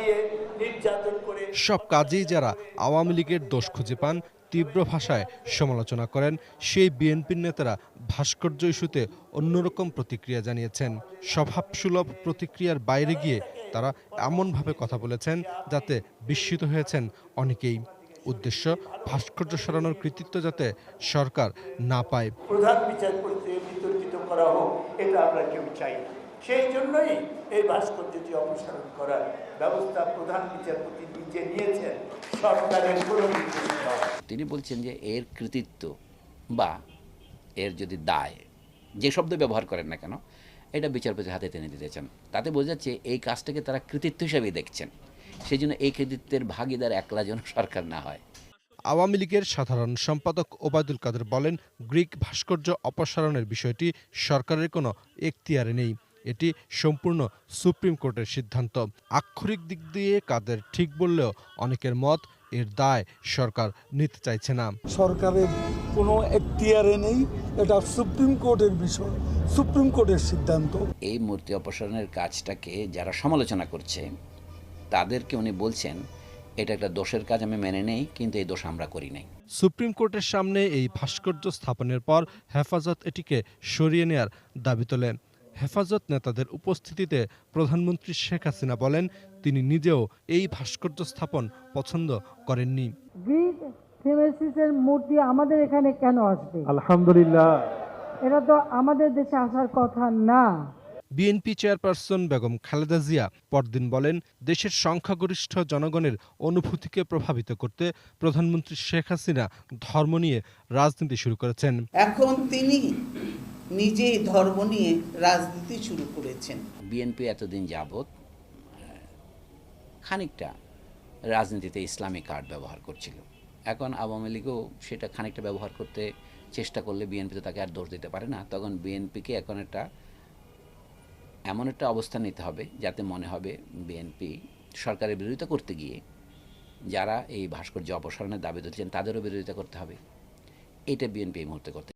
দিয়ে নির্যাতন করে সব কাজেই যারা আওয়ামী লীগের দোষ খুঁজে পান তীব্র ভাষায় সমালোচনা করেন সেই বিএনপির নেতারা ভাস্কর্য ইস্যুতে অন্যরকম প্রতিক্রিয়া জানিয়েছেন। স্বভাবসুলভ প্রতিক্রিয়ার বাইরে গিয়ে তারা এমনভাবে কথা বলেছেন যাতে বিস্মিত হয়েছেন অনেকেই। উদ্দেশ্য ভাস্কর্য সরানোর কৃতিত্ব যাতে সরকার না পায়। প্রধান বিচারপতিকে বিতর্কিত করা হোক, এটা আমরা কেউ চাই না। সেই জন্যই এই ভাস্কর্যটি অপসারণ করার ব্যবস্থা প্রধান বিচারপতি নিজে নিয়েছেন, সরকারের কোনো নির্দেশ নয়। তিনি বলছেন যে এর কৃতিত্ব বা এর যদি দায়, যে শব্দ ব্যবহার করেন না কেন, এটা বিচারপতির হাতে টেনে দিতে চান। তাতে বোঝা যাচ্ছে এই কাজটাকে তারা কৃতিত্ব হিসেবেই দেখছেন। সেই জন্য এই কৃতিত্বের ভাগিদার একলা যেন সরকার না হয়। আওয়ামী লীগের সাধারণ সম্পাদক ওবায়দুল কাদের বলেন, গ্রিক ভাস্কর্য অপসারণের বিষয়টি সরকারের কোনো এখতিয়ারে নেই। এটি সম্পূর্ণ সুপ্রিম কোর্টের সিদ্ধান্ত। আক্ষরিক দিক দিয়ে কাদের ঠিক বললেও অনেকের মত এর দায় সরকার নিতে চাইছে না। সরকারের কোনো এখতিয়ারে নেই, এটা সুপ্রিম কোর্টের বিষয়, সুপ্রিম কোর্টের সিদ্ধান্ত। এই মূর্তি অপসারণের কাজটাকে যারা সমালোচনা করছে তাদেরকে উনি বলছেন এটা একটা দোষের কাজ, আমি মেনে নেই, কিন্তু এই দোষ আমরা করি নাই। সুপ্রিম কোর্টের সামনে এই ভাস্কর্য স্থাপনের পর হেফাজত এটিকে সরিয়ে নেয়ার দাবি তোলে। হেফাজত নেতাদের উপস্থিতিতে প্রধানমন্ত্রী শেখ হাসিনা বলেন, তিনি নিজেও এই ভাস্কর্য স্থাপন পছন্দ করেননি। গ্রিক থেমেসিসের মূর্তি আমাদের এখানে কেন আসবে? আলহামদুলিল্লাহ, এটা তো আমাদের দেশে আসার কথা না। বিএনপি চেয়ারপারসন বেগম খালেদা জিয়া পরদিন বলেন, দেশের সংখ্যাগরিষ্ঠ জনগণের অনুভূতিকে প্রভাবিত করতে প্রধানমন্ত্রী শেখ হাসিনা ধর্ম নিয়ে রাজনীতি শুরু করেছেন। এখন তিনি নিজেই ধর্ম নিয়ে রাজনীতি শুরু করেছেন। বিএনপি এতদিন যাবৎ খানিকটা রাজনীতিতে ইসলামিক কার্ড ব্যবহার করছিল। এখন আওয়ামী লীগও সেটা খানিকটা ব্যবহার করতে চেষ্টা করলে বিএনপি তো তাকে আর দোষ দিতে পারে না। তখন বিএনপিকে এখন এমন একটা অবস্থান নিতে হবে যাতে মনে হবে বিএনপি সরকারের বিরোধিতা করতে গিয়ে যারা এই ভাস্কর্য অপসারণের দাবি তুলছেন তাদেরও বিরোধিতা করতে হবে। এটা বিএনপি এই মুহূর্তে করতে